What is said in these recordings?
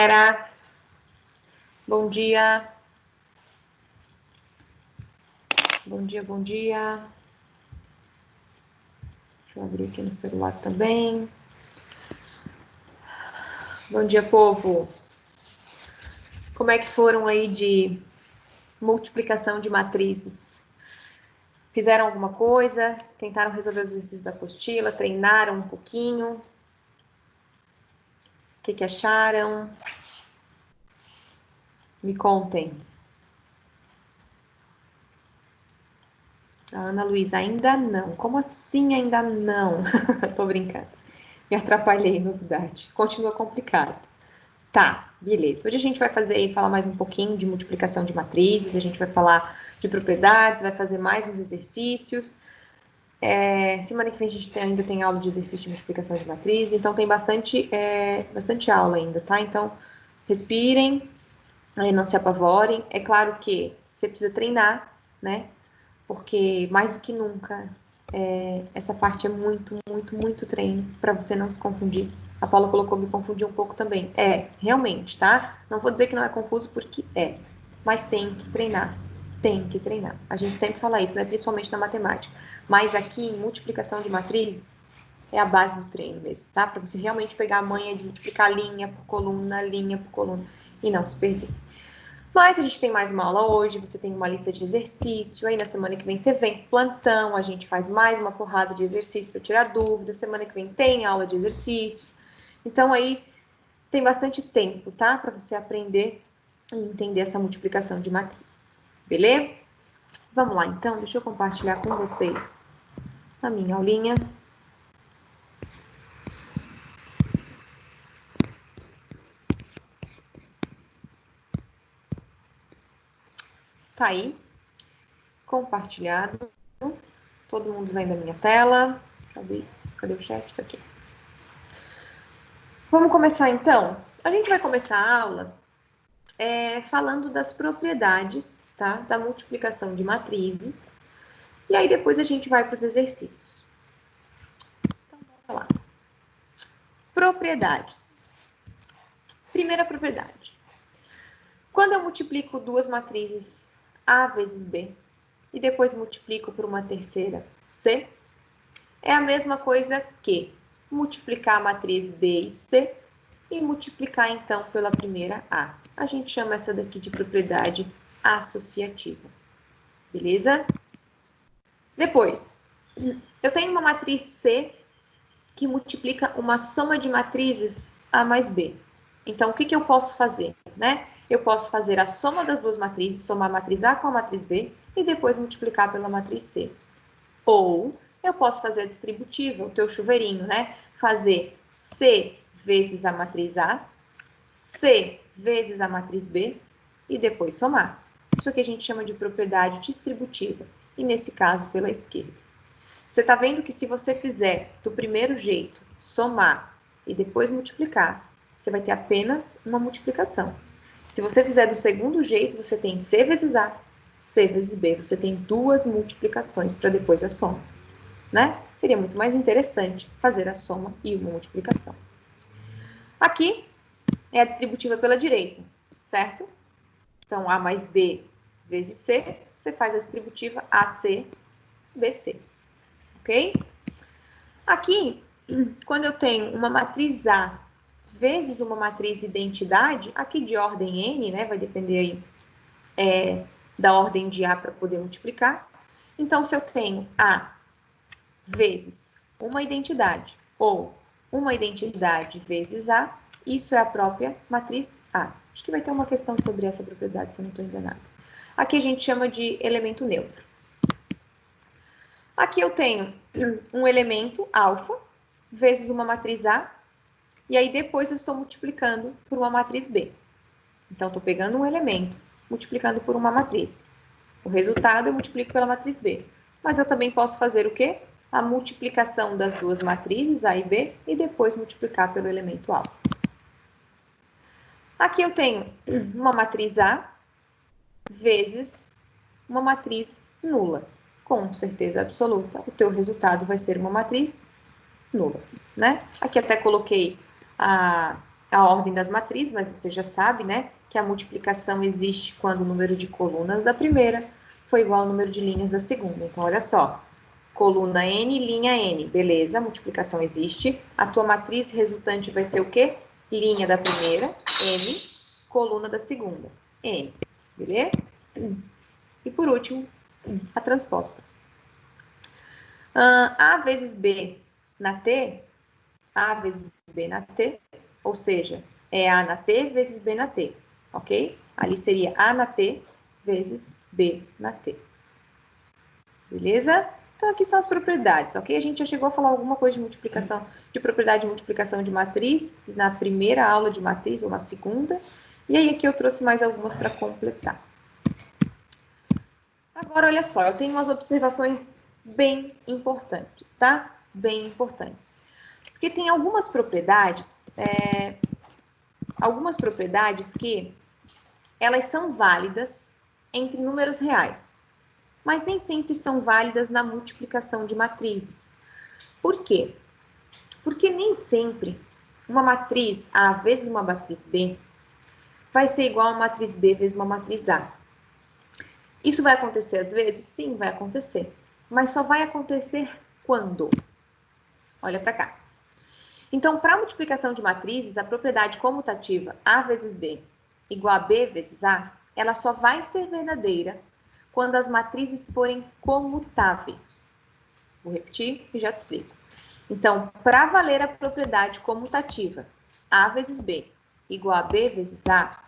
Galera, bom dia. Bom dia, bom dia. Deixa eu abrir aqui no celular também. Bom dia, povo. Como é que foram aí de multiplicação de matrizes? Fizeram alguma coisa? Tentaram resolver os exercícios da apostila? Treinaram um pouquinho? O que acharam? Me contem. A Ana Luísa, ainda não. Como assim ainda não? Tô brincando. Me atrapalhei, novidade. Continua complicado. Tá, beleza. Hoje a gente vai falar mais um pouquinho de multiplicação de matrizes, a gente vai falar de propriedades, vai fazer mais uns exercícios. Semana que vem a gente ainda tem aula de exercício de multiplicação de matrizes, então tem bastante aula ainda, tá? Então, respirem, não se apavorem. É claro que você precisa treinar, né? Porque mais do que nunca, essa parte é muito treino para você não se confundir. A Paula colocou, me confundir um pouco também. Realmente, tá? Não vou dizer que não é confuso, porque mas tem que treinar. Tem que treinar. A gente sempre fala isso, né? Principalmente na matemática. Mas aqui, em multiplicação de matrizes, é a base do treino mesmo, tá? Para você realmente pegar a manha de multiplicar linha por coluna, e não se perder. Mas a gente tem mais uma aula hoje, você tem uma lista de exercício, aí na semana que vem você vem pro plantão, a gente faz mais uma porrada de exercício para tirar dúvida, semana que vem tem aula de exercício. Então aí tem bastante tempo, tá? Para você aprender e entender essa multiplicação de matriz, beleza? Vamos lá então, deixa eu compartilhar com vocês a minha aulinha. Tá aí, compartilhado. Todo mundo vendo a minha tela. Cadê o chat? Tá aqui. Vamos começar então? A gente vai começar a aula falando das propriedades, tá? Da multiplicação de matrizes. E aí depois a gente vai para os exercícios. Então, bora lá. Propriedades. Primeira propriedade. Quando eu multiplico duas matrizes A vezes B e depois multiplico por uma terceira C, é a mesma coisa que multiplicar a matriz B e C e multiplicar, então, pela primeira A. A gente chama essa daqui de propriedade associativa. Beleza? Depois, eu tenho uma matriz C que multiplica uma soma de matrizes A mais B. Então, o que eu posso fazer, né? Eu posso fazer a soma das duas matrizes, somar a matriz A com a matriz B e depois multiplicar pela matriz C. Ou eu posso fazer a distributiva, o teu chuveirinho, né? Fazer C vezes a matriz A, C vezes a matriz B e depois somar. Isso aqui a gente chama de propriedade distributiva, e nesse caso pela esquerda. Você está vendo que se você fizer do primeiro jeito, somar e depois multiplicar, você vai ter apenas uma multiplicação. Se você fizer do segundo jeito, você tem C vezes A, C vezes B. Você tem duas multiplicações para depois a soma, né? Seria muito mais interessante fazer a soma e uma multiplicação. Aqui é a distributiva pela direita, certo? Então, A mais B vezes C, você faz a distributiva AC, BC, ok? Aqui, quando eu tenho uma matriz A vezes uma matriz identidade, aqui de ordem N, né? Vai depender aí da ordem de A para poder multiplicar. Então, se eu tenho A vezes uma identidade ou uma identidade vezes A, isso é a própria matriz A. Acho que vai ter uma questão sobre essa propriedade, se eu não estou enganada. Aqui a gente chama de elemento neutro. Aqui eu tenho um elemento alfa vezes uma matriz A, e aí depois eu estou multiplicando por uma matriz B. Então, estou pegando um elemento, multiplicando por uma matriz. O resultado eu multiplico pela matriz B. Mas eu também posso fazer o quê? A multiplicação das duas matrizes, A e B, e depois multiplicar pelo elemento alfa. Aqui eu tenho uma matriz A vezes uma matriz nula. Com certeza absoluta, o teu resultado vai ser uma matriz nula, né? Aqui até coloquei a ordem das matrizes, mas você já sabe, né, que a multiplicação existe quando o número de colunas da primeira foi igual ao número de linhas da segunda. Então, olha só, coluna N, linha N, beleza, a multiplicação existe. A tua matriz resultante vai ser o quê? Linha da primeira, N, coluna da segunda, N, beleza? E por último, a transposta. A vezes B na T, A vezes B na T, ou seja, é A na T vezes B na T, ok? Ali seria A na T vezes B na T. Beleza? Então, aqui são as propriedades, ok? A gente já chegou a falar alguma coisa de multiplicação, de propriedade de multiplicação de matriz na primeira aula de matriz ou na segunda. E aí, aqui eu trouxe mais algumas para completar. Agora, olha só, eu tenho umas observações bem importantes, tá? Bem importantes. Porque tem algumas propriedades que elas são válidas entre números reais, mas nem sempre são válidas na multiplicação de matrizes. Por quê? Porque nem sempre uma matriz A vezes uma matriz B vai ser igual a uma matriz B vezes uma matriz A. Isso vai acontecer às vezes? Sim, vai acontecer. Mas só vai acontecer quando? Olha para cá. Então, para a multiplicação de matrizes, a propriedade comutativa A vezes B igual a B vezes A, ela só vai ser verdadeira quando as matrizes forem comutáveis. Vou repetir e já te explico. Então, para valer a propriedade comutativa A vezes B igual a B vezes A,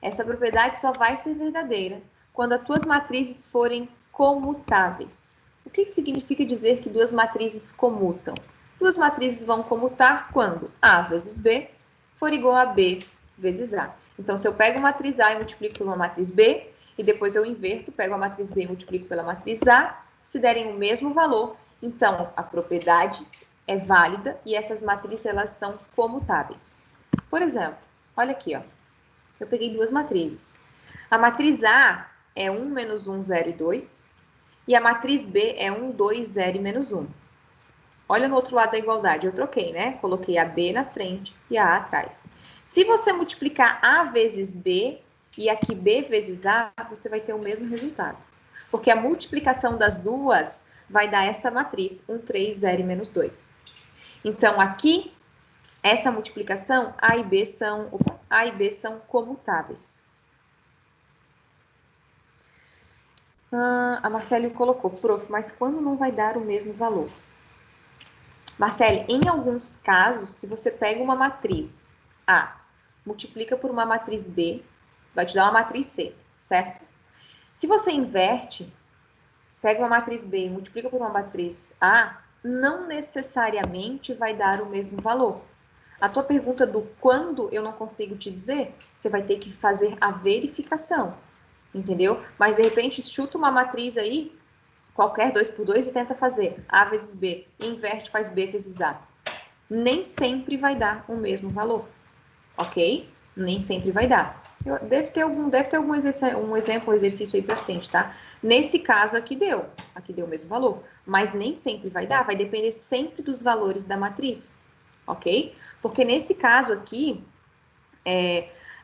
essa propriedade só vai ser verdadeira quando as tuas matrizes forem comutáveis. O que significa dizer que duas matrizes comutam? Duas matrizes vão comutar quando A vezes B for igual a B vezes A. Então, se eu pego a matriz A e multiplico por uma matriz B, e depois eu inverto, pego a matriz B e multiplico pela matriz A, se derem o mesmo valor, então a propriedade é válida e essas matrizes elas são comutáveis. Por exemplo, olha aqui, ó. Eu peguei duas matrizes. A matriz A é 1, menos 1, 0 e 2. E a matriz B é 1, 2, 0 e menos 1. Olha no outro lado da igualdade, eu troquei, né? Coloquei a B na frente e a A atrás. Se você multiplicar A vezes B e aqui B vezes A, você vai ter o mesmo resultado. Porque a multiplicação das duas vai dar essa matriz, 1, 3, 0 e menos 2. Então, aqui, essa multiplicação, A e B são comutáveis. A Marcele colocou, prof, mas quando não vai dar o mesmo valor? Marcele, em alguns casos, se você pega uma matriz A, multiplica por uma matriz B, vai te dar uma matriz C, certo? Se você inverte, pega uma matriz B e multiplica por uma matriz A, não necessariamente vai dar o mesmo valor. A tua pergunta do quando eu não consigo te dizer, você vai ter que fazer a verificação, entendeu? Mas de repente chuta uma matriz aí, qualquer 2 por 2 e tenta fazer A vezes B, inverte, faz B vezes A. Nem sempre vai dar o mesmo valor, ok? Nem sempre vai dar. Deve ter algum exemplo, um exercício aí pra frente, tá? Nesse caso aqui deu o mesmo valor, mas nem sempre vai dar, vai depender sempre dos valores da matriz, ok? Porque nesse caso aqui,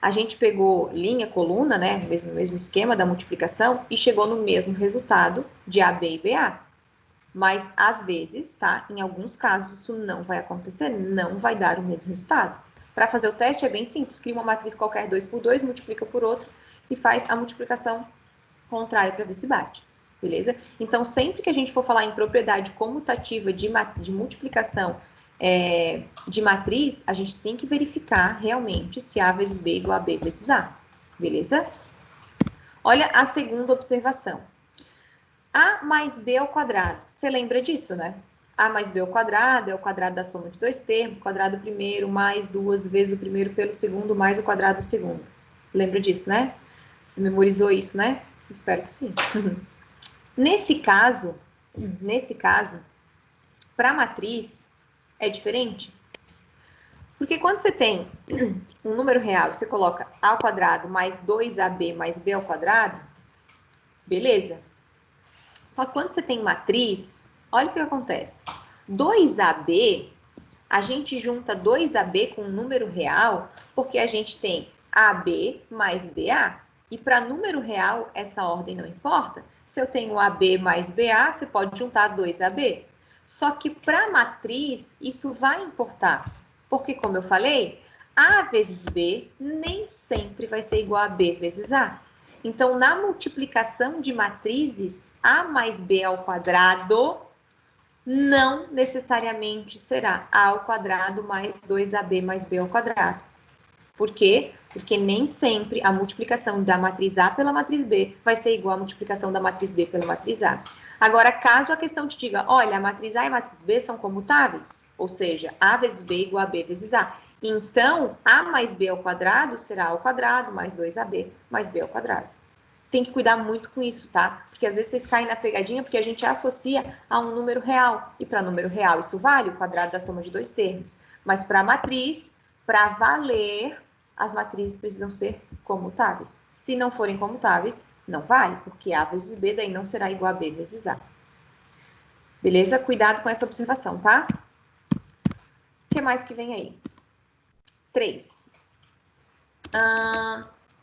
a gente pegou linha, coluna, né, mesmo esquema da multiplicação e chegou no mesmo resultado de AB e BA. Mas, às vezes, tá? Em alguns casos, isso não vai acontecer, não vai dar o mesmo resultado. Para fazer o teste é bem simples, cria uma matriz qualquer 2 por 2, multiplica por outra e faz a multiplicação contrária para ver se bate, beleza? Então, sempre que a gente for falar em propriedade comutativa de multiplicação de matriz, a gente tem que verificar realmente se A vezes B igual a B vezes A, beleza? Olha a segunda observação. A mais B ao quadrado. Você lembra disso, né? A mais B ao quadrado é o quadrado da soma de dois termos, quadrado do primeiro mais 2 vezes o primeiro pelo segundo mais o quadrado do segundo. Lembra disso, né? Você memorizou isso, né? Espero que sim. Nesse caso, para a matriz, é diferente. Porque quando você tem um número real, você coloca A ao quadrado mais 2AB mais B ao quadrado, beleza? Só que quando você tem matriz, olha o que acontece. 2AB A gente junta 2AB com um número real porque a gente tem AB mais BA. E para número real, essa ordem não importa. Se eu tenho AB mais BA, você pode juntar 2AB. Só que para matriz, isso vai importar. Porque, como eu falei, A vezes B nem sempre vai ser igual a B vezes A. Então, na multiplicação de matrizes, A mais B ao quadrado não necessariamente será A ao quadrado mais 2AB mais B ao quadrado. Por quê? Porque nem sempre a multiplicação da matriz A pela matriz B vai ser igual à multiplicação da matriz B pela matriz A. Agora, caso a questão te diga, olha, a matriz A e a matriz B são comutáveis, ou seja, A vezes B igual a B vezes A. Então, A mais B ao quadrado será A ao quadrado mais 2AB mais B ao quadrado. Tem que cuidar muito com isso, tá? Porque às vezes vocês caem na pegadinha porque a gente associa a um número real. E para número real isso vale o quadrado da soma de dois termos. Mas para matriz, para valer, as matrizes precisam ser comutáveis. Se não forem comutáveis, não vale, porque A vezes B daí não será igual a B vezes A. Beleza? Cuidado com essa observação, tá? O que mais que vem aí? 3.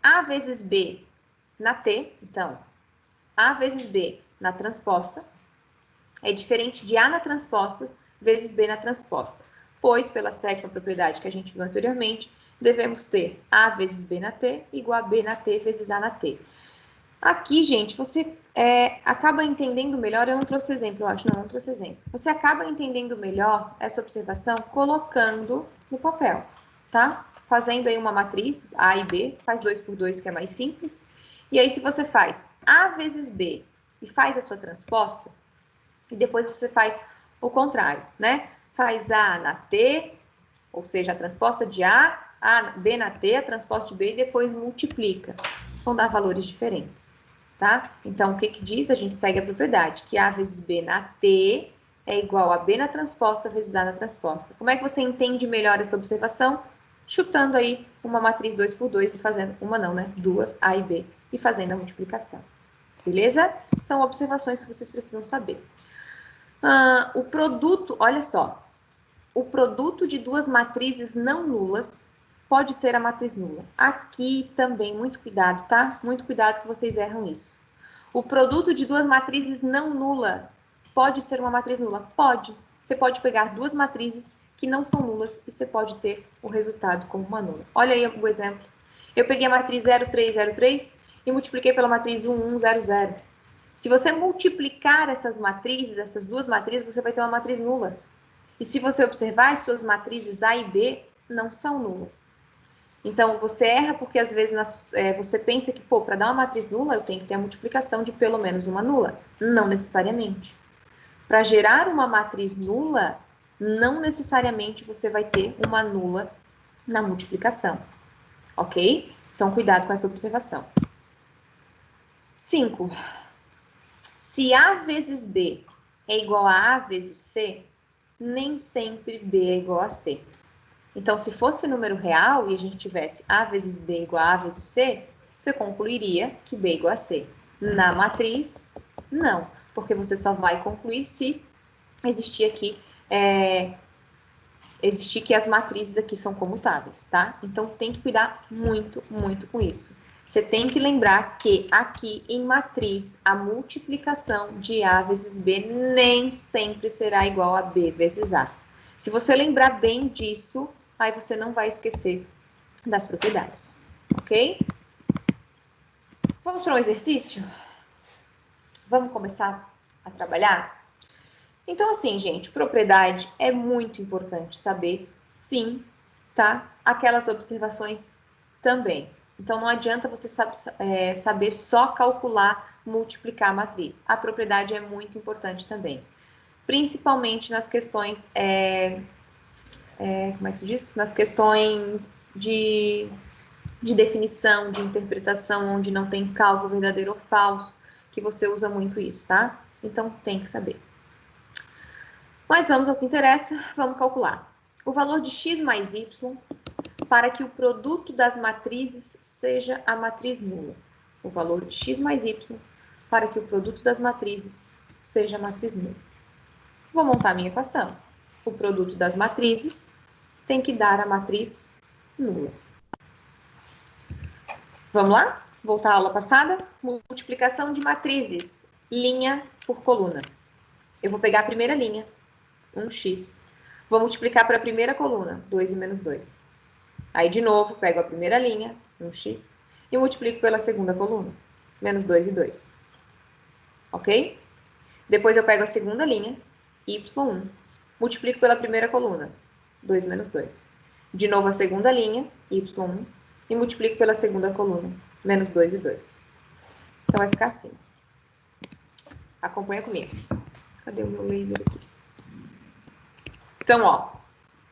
A vezes B na T, então, A vezes B na transposta é diferente de A na transposta vezes B na transposta, pois, pela sétima propriedade que a gente viu anteriormente, devemos ter A vezes B na T igual a B na T vezes A na T. Aqui, gente, você acaba entendendo melhor, eu não trouxe exemplo, eu acho, não trouxe exemplo. Você acaba entendendo melhor essa observação colocando no papel, tá? Fazendo aí uma matriz, A e B, faz 2 por 2, que é mais simples. E aí, se você faz A vezes B e faz a sua transposta, e depois você faz o contrário, né? Faz A na T, ou seja, a transposta de A B na T, a transposta de B, e depois multiplica. Vão dar valores diferentes, tá? Então, o que que diz? A gente segue a propriedade, que A vezes B na T é igual a B na transposta vezes A na transposta. Como é que você entende melhor essa observação? Chutando aí uma matriz 2 por 2 e fazendo, uma não, né? Duas, A e B, e fazendo a multiplicação. Beleza? São observações que vocês precisam saber. O produto, olha só, o produto de duas matrizes não nulas pode ser a matriz nula. Aqui também, muito cuidado, tá? Muito cuidado que vocês erram isso. O produto de duas matrizes não nula pode ser uma matriz nula? Pode. Você pode pegar duas matrizes que não são nulas e você pode ter o resultado como uma nula. Olha aí o exemplo. Eu peguei a matriz 0303 e multipliquei pela matriz 1100. Se você multiplicar essas matrizes, essas duas matrizes, você vai ter uma matriz nula. E se você observar, as suas matrizes A e B não são nulas. Então, você erra porque, às vezes, você pensa que, pô, para dar uma matriz nula, eu tenho que ter a multiplicação de pelo menos uma nula. Não necessariamente. Para gerar uma matriz nula, não necessariamente você vai ter uma nula na multiplicação. Ok? Então, cuidado com essa observação. 5. Se A vezes B é igual a A vezes C, nem sempre B é igual a C. Então, se fosse número real e a gente tivesse A vezes B igual a A vezes C, você concluiria que B é igual a C. Na matriz, não, porque você só vai concluir se existir aqui, existir que as matrizes aqui são comutáveis, tá? Então, tem que cuidar muito, muito com isso. Você tem que lembrar que aqui em matriz, a multiplicação de A vezes B nem sempre será igual a B vezes A. Se você lembrar bem disso, aí você não vai esquecer das propriedades, ok? Vamos para um exercício? Vamos começar a trabalhar? Então, assim, gente, propriedade é muito importante saber, sim, tá? Aquelas observações também. Então, não adianta você saber só calcular, multiplicar a matriz. A propriedade é muito importante também. Principalmente nas questões, como é que se diz? Nas questões de definição, de interpretação, onde não tem cálculo verdadeiro ou falso, que você usa muito isso, tá? Então, tem que saber. Mas vamos ao que interessa, vamos calcular. O valor de x mais y para que o produto das matrizes seja a matriz nula. O valor de x mais y para que o produto das matrizes seja a matriz nula. Vou montar a minha equação. o produto das matrizes tem que dar a matriz nula. Vamos lá? Voltar à aula passada? Multiplicação de matrizes, linha por coluna. Eu vou pegar a primeira linha, 1x. Vou multiplicar para a primeira coluna, 2 e menos 2. Aí, de novo, pego a primeira linha, 1x, e multiplico pela segunda coluna, menos 2 e 2. Ok? Depois eu pego a segunda linha, y1, multiplico pela primeira coluna, 2 menos 2. De novo a segunda linha, y1, e multiplico pela segunda coluna, menos 2 e 2. Então, vai ficar assim. Acompanha comigo. Cadê o meu laser aqui? Então, ó,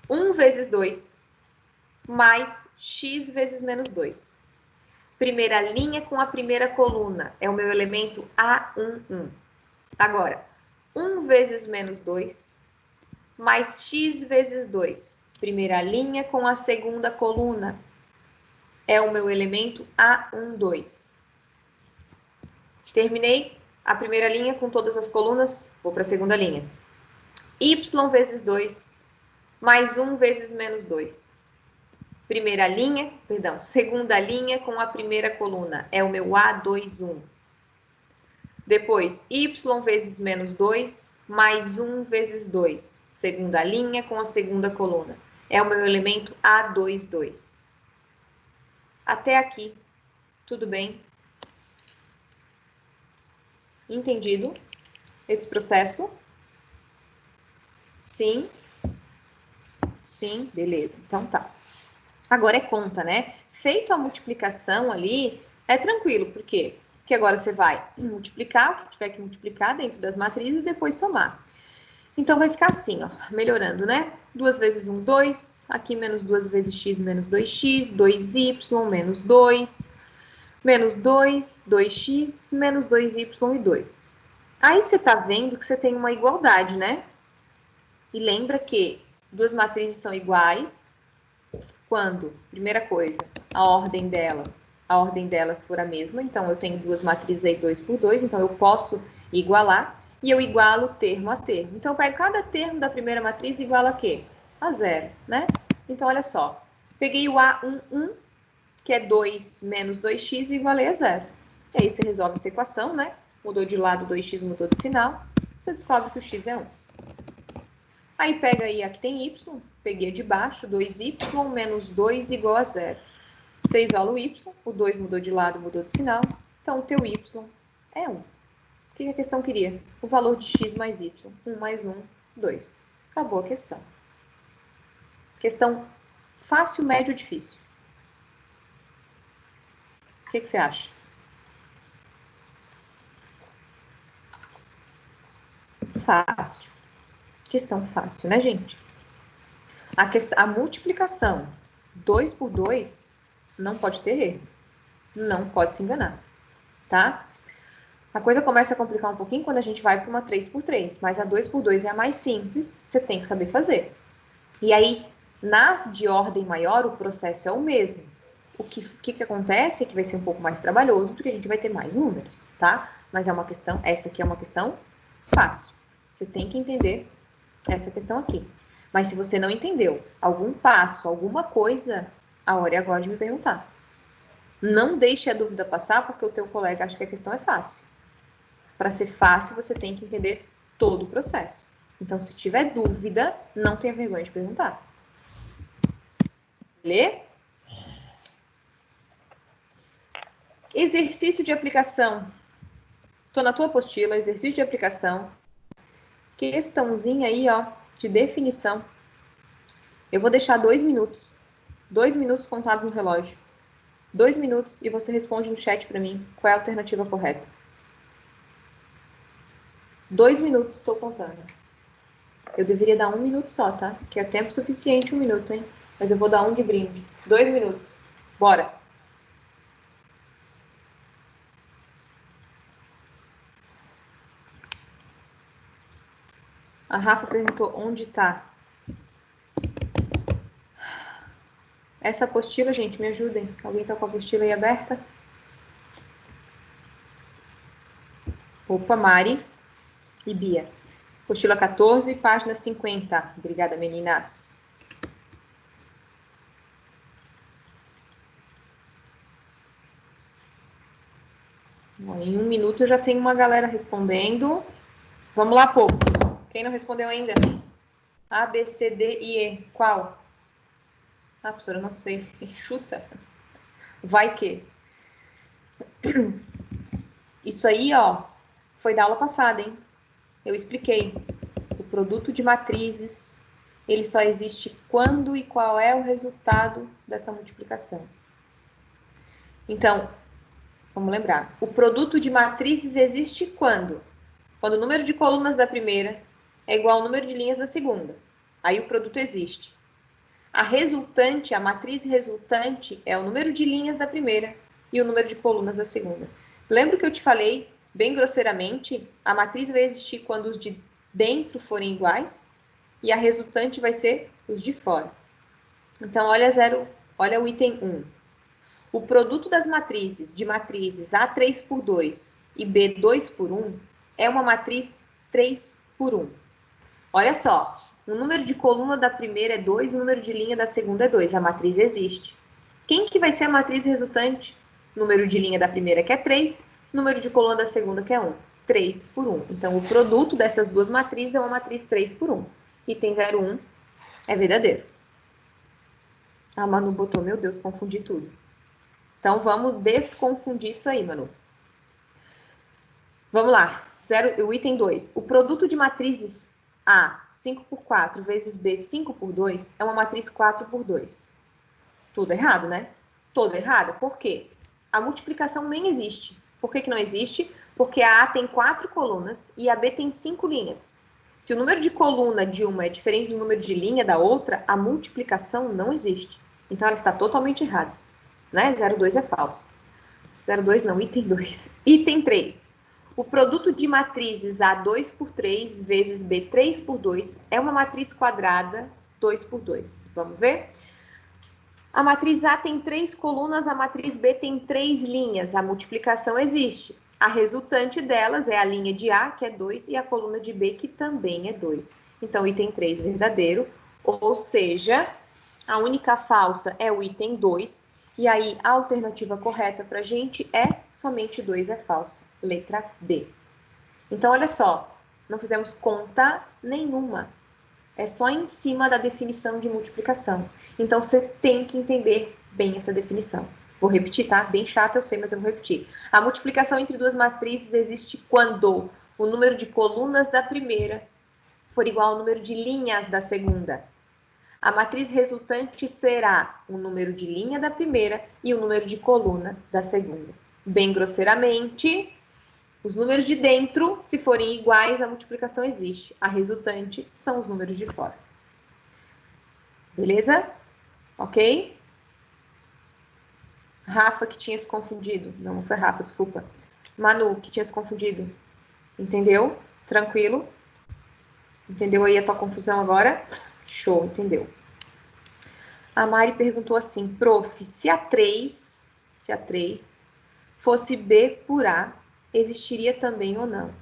1 vezes 2 mais x vezes menos 2. Primeira linha com a primeira coluna é o meu elemento A11. Agora, 1 vezes menos 2 mais x vezes 2. Primeira linha com a segunda coluna é o meu elemento A12. Terminei a primeira linha com todas as colunas, vou para a segunda linha. Y vezes 2 mais 1 vezes menos 2. Segunda linha com a primeira coluna é o meu A21. Depois, y vezes menos 2 mais 1 vezes 2. Segunda linha com a segunda coluna é o meu elemento A22. Até aqui, tudo bem? Entendido esse processo? Sim? Sim, beleza. Então tá. Agora é conta, né? Feito a multiplicação ali, é tranquilo. Por quê? Porque agora você vai multiplicar o que tiver que multiplicar dentro das matrizes e depois somar. Então, vai ficar assim, ó, melhorando, né? 2 vezes 1, 2. Aqui, menos 2 vezes x, menos 2x. 2y, menos 2. Menos 2, 2x, menos 2y e 2. Aí, você tá vendo que você tem uma igualdade, né? E lembra que duas matrizes são iguais quando, primeira coisa, a ordem delas for a mesma. Então, eu tenho duas matrizes aí, 2 por 2, então eu posso igualar. E eu igualo termo a termo. Então, eu pego cada termo da primeira matriz e igualo a quê? A zero, né? Então, olha só. Peguei o A11, que é 2 menos 2x, e igualei a zero. E aí, você resolve essa equação, né? Mudou de lado, 2x mudou de sinal. Você descobre que o x é 1. Aí, pega aí, aqui tem y. Peguei a de baixo, 2y menos 2 igual a zero. Você isola o y, o 2 mudou de lado, mudou de sinal. Então, o teu y é 1. O que a questão queria? O valor de x mais y. 1 mais 1, 2. Acabou a questão. Questão fácil, médio ou difícil? O que você acha? Fácil. Questão fácil, né, gente? A multiplicação 2 por 2 não pode ter erro. Não pode se enganar, tá? A coisa começa a complicar um pouquinho quando a gente vai para uma 3 por 3, mas a 2 por 2 é a mais simples, você tem que saber fazer. E aí, nas de ordem maior, o processo é o mesmo. O que acontece é que vai ser um pouco mais trabalhoso, porque a gente vai ter mais números, tá? Mas é uma questão, essa aqui é uma questão fácil. Você tem que entender essa questão aqui. Mas se você não entendeu algum passo, alguma coisa, a hora é agora de me perguntar. Não deixe a dúvida passar, porque o teu colega acha que a questão é fácil. Para ser fácil, você tem que entender todo o processo. Então, se tiver dúvida, não tenha vergonha de perguntar. Lê? Exercício de aplicação. Estou na tua apostila, exercício de aplicação. Questãozinha aí, ó, de definição. Eu vou deixar 2 minutos. 2 minutos contados no relógio. 2 minutos e você responde no chat para mim qual é a alternativa correta. 2 minutos estou contando. Eu deveria dar 1 minuto só, tá? Que é tempo suficiente 1 minuto, hein? Mas eu vou dar 1 de brinde. 2 minutos. Bora! A Rafa perguntou onde tá. Essa apostila, gente, me ajudem. Alguém tá com a apostila aí aberta? Opa, Mari e Bia. Apostila 14, página 50. Obrigada, meninas. Bom, em 1 minuto eu já tenho uma galera respondendo. Vamos lá, povo. Quem não respondeu ainda? A, B, C, D e E. Qual? Ah, professora, eu não sei. Chuta. Vai que. Isso aí, ó, foi da aula passada, hein? Eu expliquei. O produto de matrizes, ele só existe quando e qual é o resultado dessa multiplicação. Então, vamos lembrar. O produto de matrizes existe quando? Quando o número de colunas da primeira é igual ao número de linhas da segunda. Aí o produto existe. A resultante, a matriz resultante, é o número de linhas da primeira e o número de colunas da segunda. Lembra que eu te falei, bem grosseiramente, a matriz vai existir quando os de dentro forem iguais e a resultante vai ser os de fora. Então, olha o item 1. O produto das matrizes de matrizes A3 por 2 e B2 por 1 é uma matriz 3 por 1. Olha só, o número de coluna da primeira é 2, o número de linha da segunda é 2. A matriz existe. Quem que vai ser a matriz resultante? Número de linha da primeira, que é 3, número de coluna da segunda, que é 1. 3 por 1. Então, o produto dessas duas matrizes é uma matriz 3 por 1. Item 01 é verdadeiro. A Manu botou, meu Deus, confundi tudo. Então, vamos desconfundir isso aí, Manu. Vamos lá. O item 2. O produto de matrizes A, 5 por 4, vezes B, 5 por 2, é uma matriz 4 por 2. Tudo errado, né? Tudo errado. Por quê? A multiplicação nem existe. Por que não existe? Porque a A tem 4 colunas e a B tem 5 linhas. Se o número de coluna de uma é diferente do número de linha da outra, a multiplicação não existe. Então, ela está totalmente errada. Né? 02 é falso. 02 não, item 2. Item 3. O produto de matrizes A2 por 3 vezes B3 por 2 é uma matriz quadrada 2 por 2. Vamos ver? A matriz A tem 3 colunas, a matriz B tem 3 linhas. A multiplicação existe. A resultante delas é a linha de A, que é 2, e a coluna de B, que também é 2. Então, item 3 verdadeiro, ou seja, a única falsa é o item 2, e aí a alternativa correta para a gente é somente 2 é falsa, letra B. Então, olha só, não fizemos conta nenhuma. É só em cima da definição de multiplicação. Então, você tem que entender bem essa definição. Vou repetir, tá? Bem chato, eu sei, mas eu vou repetir. A multiplicação entre duas matrizes existe quando o número de colunas da primeira for igual ao número de linhas da segunda. A matriz resultante será o número de linha da primeira e o número de coluna da segunda. Bem grosseiramente, os números de dentro, se forem iguais, a multiplicação existe. A resultante são os números de fora. Beleza? Ok? Rafa, que tinha se confundido. Não foi Rafa, desculpa. Manu, que tinha se confundido. Entendeu? Tranquilo? Entendeu aí a tua confusão agora? Show, entendeu. A Mari perguntou assim, prof, se a 3 fosse B por A, existiria também ou não?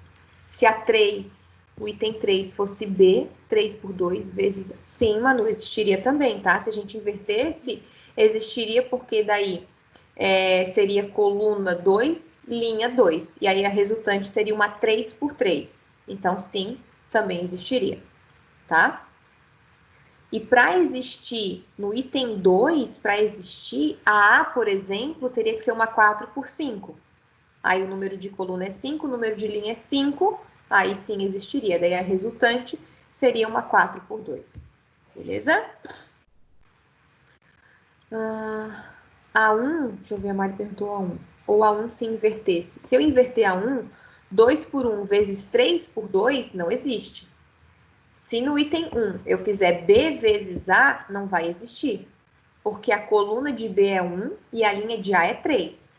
Se a 3, o item 3 fosse B, 3 por 2 vezes... Sim, Manu, existiria também, tá? Se a gente invertesse, existiria porque daí seria coluna 2, linha 2. E aí a resultante seria uma 3 por 3. Então, sim, também existiria, tá? E para existir no item 2, para existir, a A, por exemplo, teria que ser uma 4 por 5. Aí o número de coluna é 5, o número de linha é 5, aí sim existiria. Daí a resultante seria uma 4 por 2. Beleza? A1, deixa eu ver, a Mari perguntou A1. Ou A1 se invertesse. Se eu inverter A1, 2 por 1 vezes 3 por 2 não existe. Se no item 1 eu fizer B vezes A, não vai existir. Porque a coluna de B é 1 e a linha de A é 3.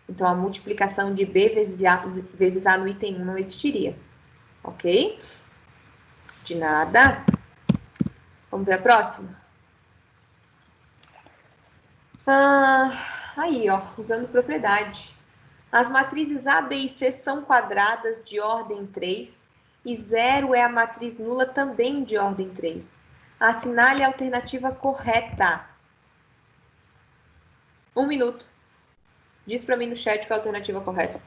Então, a multiplicação de B vezes A no item 1 não existiria. Ok? De nada. Vamos ver a próxima? Aí, ó, usando propriedade. As matrizes A, B e C são quadradas de ordem 3 e 0 é a matriz nula também de ordem 3. Assinale a alternativa correta. 1 minuto. Diz para mim no chat qual é a alternativa correta.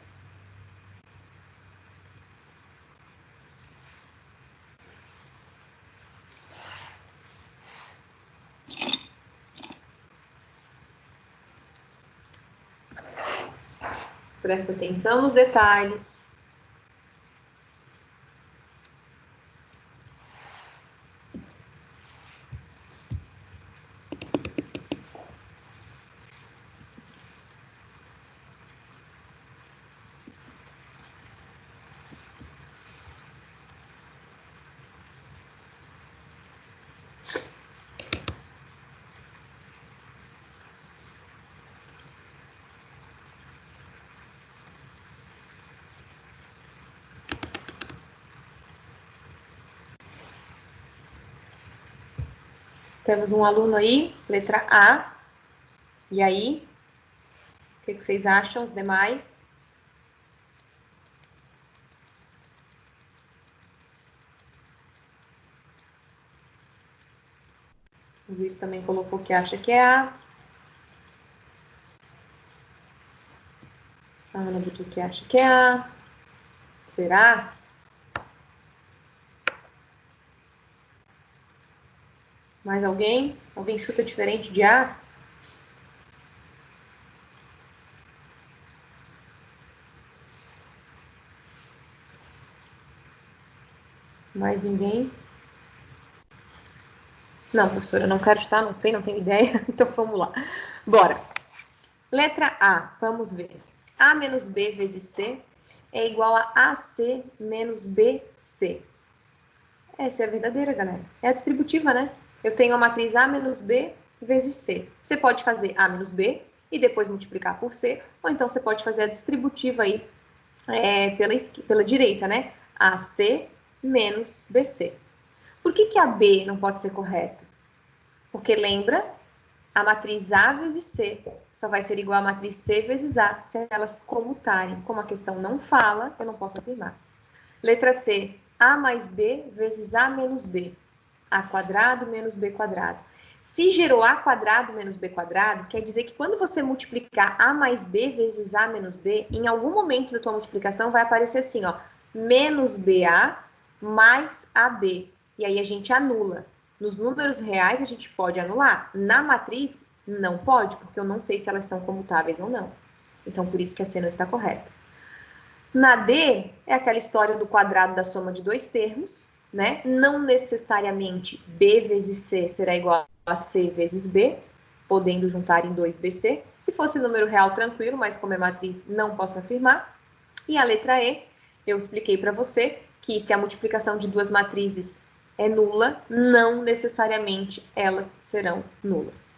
Presta atenção nos detalhes. Temos um aluno aí, letra A. E aí? O que vocês acham, os demais? O Luiz também colocou que acha que é A. A Ana botou que acha que é A. Será? Mais alguém? Alguém chuta diferente de A? Mais ninguém? Não, professora, não quero chutar, não sei, não tenho ideia. Então vamos lá. Bora. Letra A, vamos ver. A menos B vezes C é igual a AC menos BC. Essa é a verdadeira, galera. É a distributiva, né? Eu tenho a matriz A menos B vezes C. Você pode fazer A menos B e depois multiplicar por C, ou então você pode fazer a distributiva aí pela direita, né? AC menos BC. Por que a B não pode ser correta? Porque lembra, a matriz A vezes C só vai ser igual a matriz C vezes A se elas comutarem. Como a questão não fala, eu não posso afirmar. Letra C, A mais B vezes A menos B. A quadrado menos B quadrado. Se gerou A quadrado menos B quadrado, quer dizer que quando você multiplicar A mais B vezes A menos B, em algum momento da tua multiplicação vai aparecer assim, ó, menos BA mais AB. E aí a gente anula. Nos números reais a gente pode anular. Na matriz, não pode, porque eu não sei se elas são comutáveis ou não. Então, por isso que a C não está correta. Na D, é aquela história do quadrado da soma de dois termos, né? Não necessariamente B vezes C será igual a C vezes B, podendo juntar em 2BC. Se fosse número real, tranquilo, mas como é matriz, não posso afirmar. E a letra E, eu expliquei para você que se a multiplicação de duas matrizes é nula, não necessariamente elas serão nulas.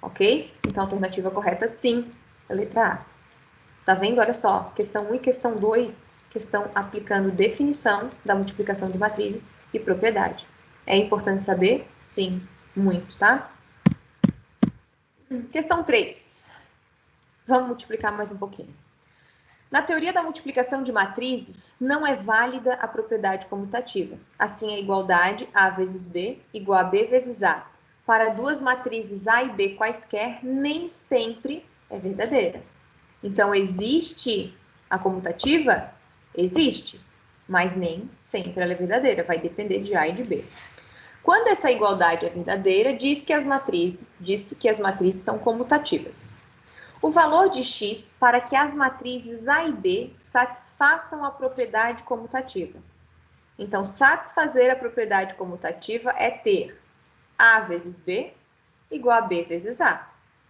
Ok? Então, a alternativa correta, sim, é a letra A. Tá vendo? Olha só, questão 1 e questão 2 estão aplicando definição da multiplicação de matrizes e propriedade. É importante saber? Sim, muito, tá? Questão 3. Vamos multiplicar mais um pouquinho. Na teoria da multiplicação de matrizes, não é válida a propriedade comutativa. Assim, a igualdade A vezes B igual a B vezes A. Para duas matrizes A e B quaisquer, nem sempre é verdadeira. Então, existe a comutativa? Existe, mas nem sempre ela é verdadeira, vai depender de A e de B. Quando essa igualdade é verdadeira, diz que as matrizes são comutativas. O valor de x para que as matrizes A e B satisfaçam a propriedade comutativa. Então, satisfazer a propriedade comutativa é ter A vezes B igual a B vezes A.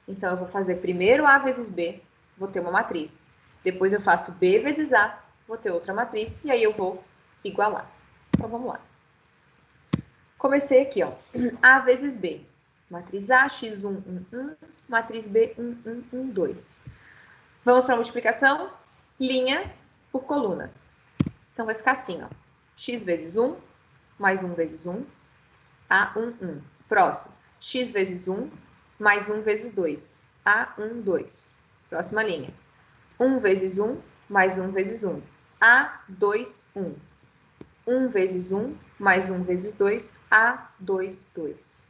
Então, eu vou fazer primeiro A vezes B, vou ter uma matriz. Depois eu faço B vezes A, vou ter outra matriz, e aí eu vou igualar. Então, vamos lá. Comecei aqui, ó. A vezes B. Matriz A, x1, 1, 1. Matriz B, 1, 1, 1, 2. Vamos para a multiplicação? Linha por coluna. Então, vai ficar assim, ó. X vezes 1, mais 1 vezes 1. A1, 1. Próximo. X vezes 1, mais 1 vezes 2. A1, 2. Próxima linha. 1 vezes 1, mais 1 vezes 1. A2, 1. 1 vezes 1, mais 1 vezes 2, A2, 2.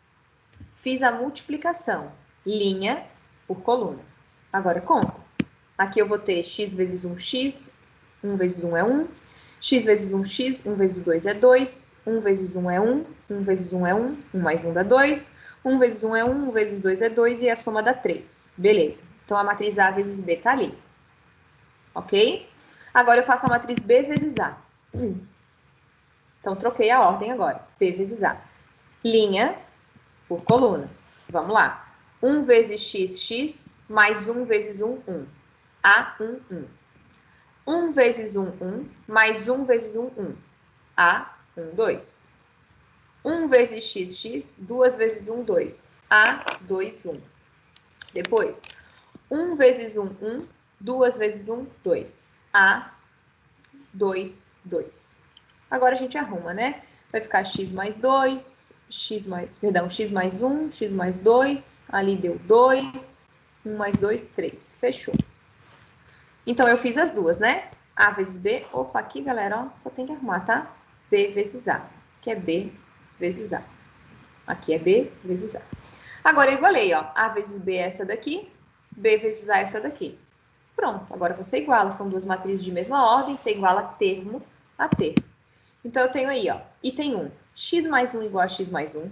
Fiz a multiplicação, linha por coluna. Agora, conta. Aqui eu vou ter x vezes 1x, 1 vezes 1 é 1, x vezes 1x, 1 vezes 2 é 2, 1 vezes 1 é 1, 1 vezes 1 é 1, 1 mais 1 dá 2, 1 vezes 1 é 1, 1 vezes 2 é 2 e a soma dá 3. Beleza. Então, a matriz A vezes B tá ali. Ok? Agora, eu faço a matriz B vezes A. Então, troquei a ordem agora. B vezes A. Linha por coluna. Vamos lá. 1 vezes x, x, mais 1 vezes 1, 1. A1, 1. 1 vezes 1, 1, mais 1 vezes 1, 1. A1, 2. 1 vezes x, x, 2 vezes 1, 2. A2, 1. Depois, 1 vezes 1, 1, 2 vezes 1, 2. A2, 2. Agora a gente arruma, né? Vai ficar x mais 2, x mais 1, x mais 2, ali deu 2, 1 mais 2, 3. Fechou. Então, eu fiz as duas, né? A vezes B. Opa, aqui, galera, ó, só tem que arrumar, tá? B vezes A, que é B vezes A. Aqui é B vezes A. Agora, eu igualei, ó. A vezes B é essa daqui, B vezes A é essa daqui. Pronto, agora você iguala. São duas matrizes de mesma ordem, você iguala termo a termo. Então, eu tenho aí, ó, item 1, x mais 1 igual a x mais 1.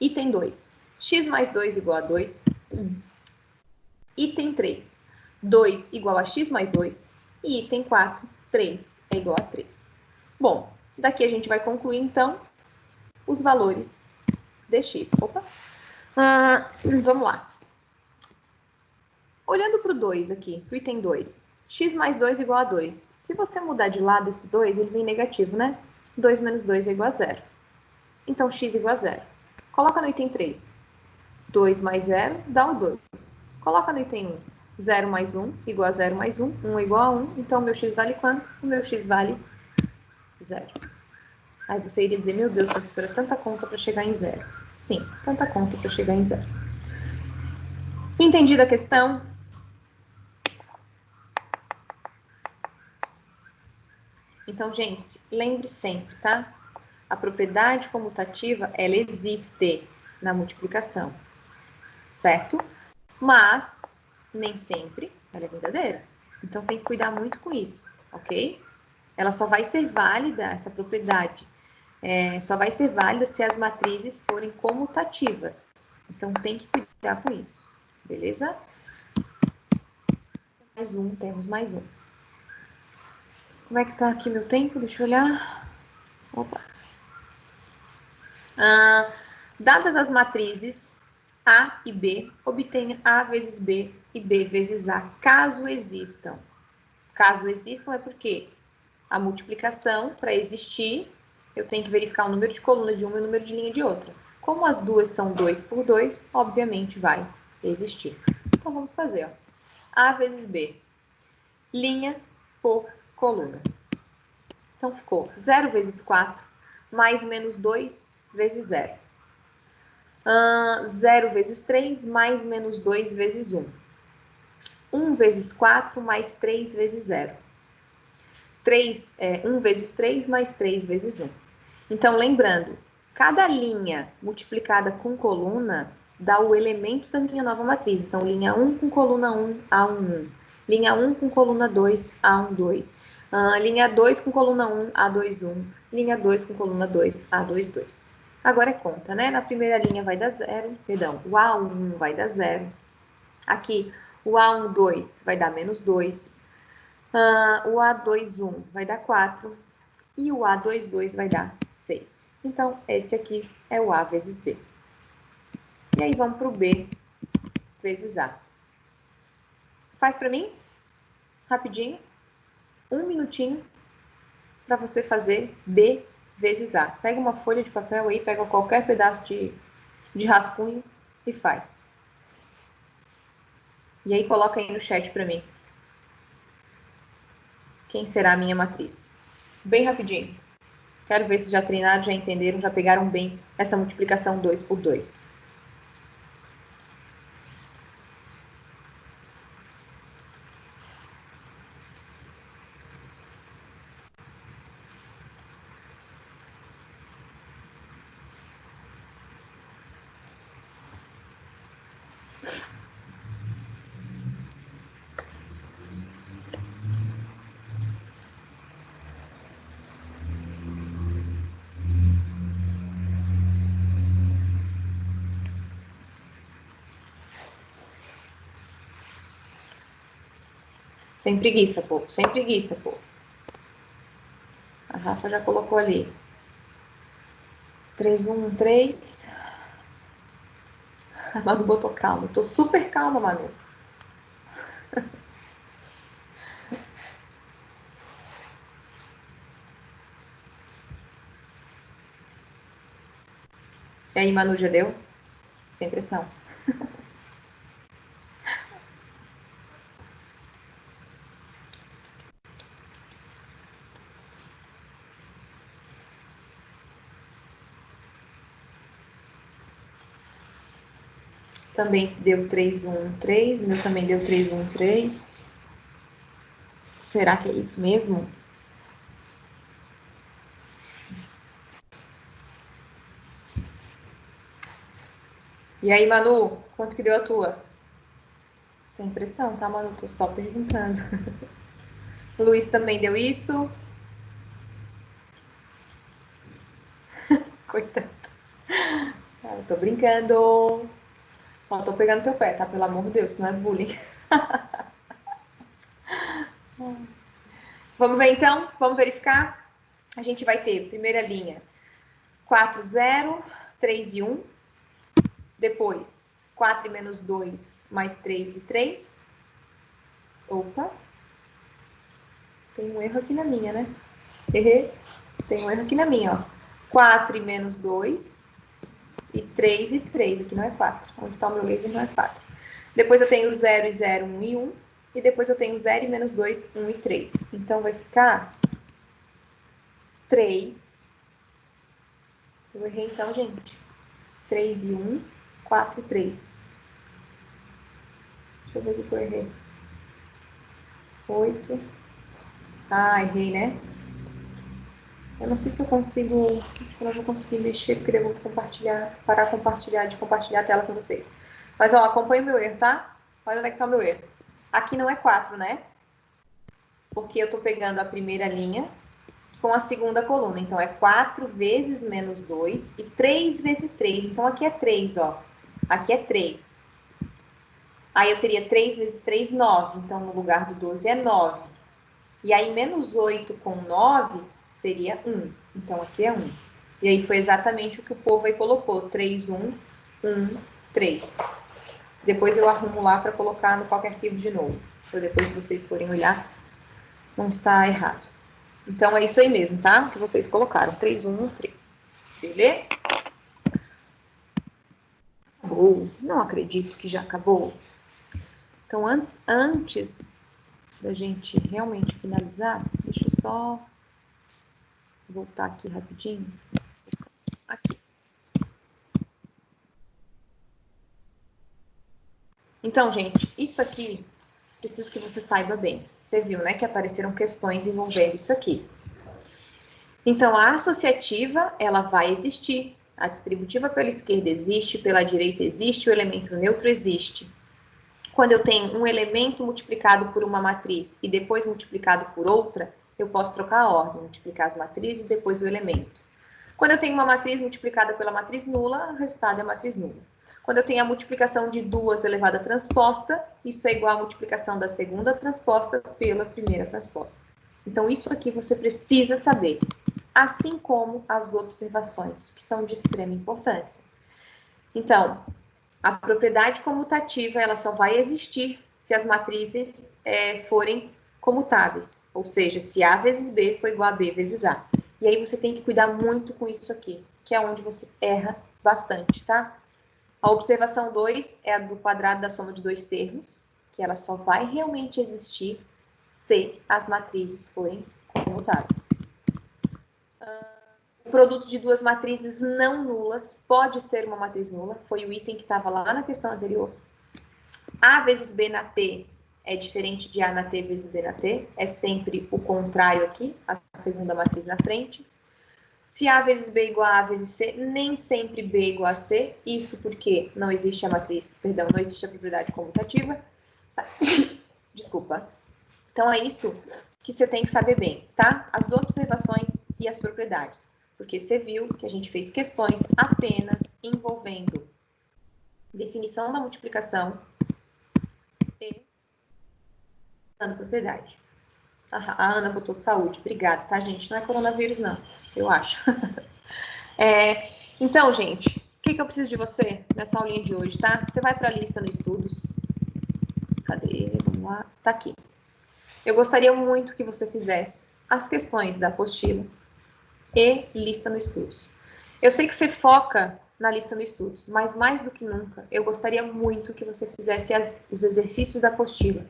Item 2, x mais 2 igual a 2. Item 3, 2 igual a x mais 2. E item 4, 3 é igual a 3. Bom, daqui a gente vai concluir, então, os valores de x. Opa! Vamos lá. Olhando para o 2 aqui, para o item 2, x mais 2 igual a 2. Se você mudar de lado esse 2, ele vem negativo, né? 2 menos 2 é igual a 0. Então, x igual a 0. Coloca no item 3. 2 mais 0 dá o 2. Coloca no item 1. 0 mais 1 igual a 0 mais 1. 1 igual a 1. Então, o meu x vale quanto? O meu x vale 0. Aí você iria dizer, meu Deus, professora, tanta conta para chegar em 0. Sim, tanta conta para chegar em 0. Entendida a questão? Então, gente, lembre sempre, tá? A propriedade comutativa, ela existe na multiplicação, certo? Mas, nem sempre ela é verdadeira. Então, tem que cuidar muito com isso, ok? Ela só vai ser válida, essa propriedade, só vai ser válida se as matrizes forem comutativas. Então, tem que cuidar com isso, beleza? Mais um, temos mais um. Como é que tá aqui meu tempo? Deixa eu olhar. Opa. Dadas as matrizes A e B, obtenha A vezes B e B vezes A, caso existam. Caso existam é porque a multiplicação, para existir, eu tenho que verificar o número de coluna de uma e o número de linha de outra. Como as duas são 2 por 2, obviamente vai existir. Então, vamos fazer, ó. A vezes B, linha por coluna. Então, ficou 0 vezes 4, mais menos 2 vezes 0. 0 vezes 3, mais menos 2 vezes 1. 1 vezes 4, mais 3 vezes 0. 1 vezes 3, mais 3 vezes 1. Então, lembrando, cada linha multiplicada com coluna dá o elemento da minha nova matriz. Então, linha 1 com coluna 1, A1, 1. Linha 1 com coluna 2, A1, 2. Linha 2 com coluna 1, A2, 1. Linha 2 com coluna 2, A2, 2. Agora é conta, né? Na primeira linha vai dar 0, perdão, o A1 vai dar 0. Aqui, o A1, 2 vai dar menos 2. O A2, 1 vai dar 4. E o A2, 2 vai dar 6. Então, esse aqui é o A vezes B. E aí, vamos para o B vezes A. Faz para mim, rapidinho, 1 minutinho, para você fazer B vezes A. Pega uma folha de papel aí, pega qualquer pedaço de rascunho e faz. E aí, coloca aí no chat para mim. Quem será a minha matriz? Bem rapidinho. Quero ver se já treinaram, já entenderam, já pegaram bem essa multiplicação 2 por 2. Sem preguiça, povo. Sem preguiça, povo. A Rafa já colocou ali. 313. A Manu botou calma. Eu tô super calma, Manu. E aí, Manu, já deu? Sem pressão. Também deu 313. Meu também deu 313. Será que é isso mesmo? E aí, Manu, quanto que deu a tua? Sem pressão, tá, Manu? Tô só perguntando. O Luiz também deu isso. Coitado. Ah, eu tô brincando. Só tô pegando teu pé, tá? Pelo amor de Deus, não é bullying. Vamos ver então? Vamos verificar? A gente vai ter, primeira linha, 4, 0, 3 e 1. Depois, 4 e menos 2, mais 3 e 3. Opa. Tem um erro aqui na minha, né? Tem um erro aqui na minha, ó. 4 e menos 2 e 3 e 3. Aqui não é 4. Onde está o meu laser não é 4. Depois eu tenho 0 e 0, 1 e 1. E depois eu tenho 0 e menos 2, 1 e 3. Então vai ficar 3. Eu errei então, gente. 3 e 1, 4 e 3. Deixa eu ver o que eu errei. 8. Ah, errei, né? Eu não sei se eu consigo, se eu não vou conseguir mexer, porque eu vou compartilhar, parar de compartilhar a tela com vocês. Mas, ó, acompanha o meu erro, tá? Olha onde é que tá o meu erro. Aqui não é 4, né? Porque eu tô pegando a primeira linha com a segunda coluna. Então, é 4 vezes menos 2 e 3 vezes 3. Então, aqui é 3, ó. Aqui é 3. Aí, eu teria 3 vezes 3, 9. Então, no lugar do 12 é 9. E aí, menos 8 com 9 seria 1. Então, aqui é 1. E aí, foi exatamente o que o povo aí colocou. 3, 1, 1, 3. Depois eu arrumo lá para colocar no qualquer arquivo de novo. Para depois, se vocês forem olhar, não está errado. Então, é isso aí mesmo, tá? Que vocês colocaram. 3, 1, 1, 3. Beleza? Oh, não acredito que já acabou. Então, antes da gente realmente finalizar, deixa eu só voltar aqui rapidinho. Aqui. Então, gente, isso aqui, preciso que você saiba bem. Você viu, né, que apareceram questões envolvendo isso aqui. Então, a associativa, ela vai existir. A distributiva pela esquerda existe, pela direita existe, o elemento neutro existe. Quando eu tenho um elemento multiplicado por uma matriz e depois multiplicado por outra, eu posso trocar a ordem, multiplicar as matrizes e depois o elemento. Quando eu tenho uma matriz multiplicada pela matriz nula, o resultado é a matriz nula. Quando eu tenho a multiplicação de duas elevada a transposta, isso é igual à multiplicação da segunda transposta pela primeira transposta. Então, isso aqui você precisa saber, assim como as observações, que são de extrema importância. Então, a propriedade comutativa, ela só vai existir se as matrizes forem comutáveis, ou seja, se A vezes B for igual a B vezes A. E aí você tem que cuidar muito com isso aqui, que é onde você erra bastante, tá? A observação 2 é a do quadrado da soma de dois termos, que ela só vai realmente existir se as matrizes forem comutáveis. O produto de duas matrizes não nulas pode ser uma matriz nula, foi o item que estava lá na questão anterior. A vezes B na T é diferente de A na T vezes B na T, é sempre o contrário aqui, a segunda matriz na frente. Se A vezes B igual a A vezes C, nem sempre B igual a C. Isso porque não existe a matriz, perdão, não existe a propriedade comutativa. Desculpa. Então, é isso que você tem que saber bem, tá? As observações e as propriedades. Porque você viu que a gente fez questões apenas envolvendo definição da multiplicação e dando propriedade. A Ana botou saúde. Obrigada, tá, gente? Não é coronavírus, não. Eu acho. Então, gente, o que eu preciso de você nessa aulinha de hoje, tá? Você vai para a lista no estudos. Cadê? Vamos lá. Tá aqui. Eu gostaria muito que você fizesse as questões da apostila e lista no estudos. Eu sei que você foca na lista no estudos, mas mais do que nunca, eu gostaria muito que você fizesse os exercícios da apostila.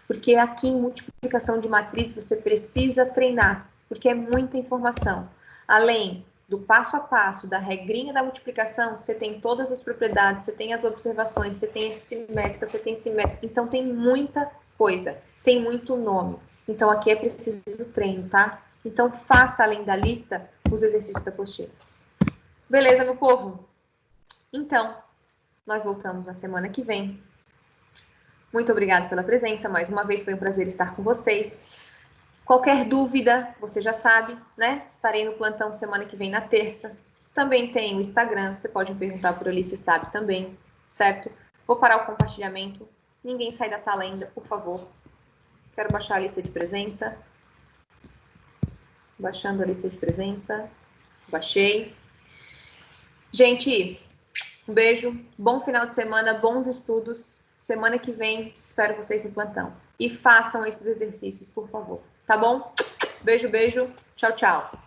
Porque aqui em multiplicação de matriz você precisa treinar, porque é muita informação. Além do passo a passo, da regrinha da multiplicação, você tem todas as propriedades, você tem as observações, você tem simétrica, você tem simétrica. Então, tem muita coisa, tem muito nome. Então, aqui é preciso treino, tá? Então, faça, além da lista, os exercícios da apostila. Beleza, meu povo? Então, nós voltamos na semana que vem. Muito obrigada pela presença. Mais uma vez, foi um prazer estar com vocês. Qualquer dúvida, você já sabe, né? Estarei no plantão semana que vem, na terça. Também tem o Instagram, você pode me perguntar por ali, se sabe também, certo? Vou parar o compartilhamento. Ninguém sai da sala ainda, por favor. Quero baixar a lista de presença. Baixando a lista de presença. Baixei. Gente, um beijo, bom final de semana, bons estudos. Semana que vem, espero vocês no plantão. E façam esses exercícios, por favor. Tá bom? Beijo, beijo. Tchau, tchau.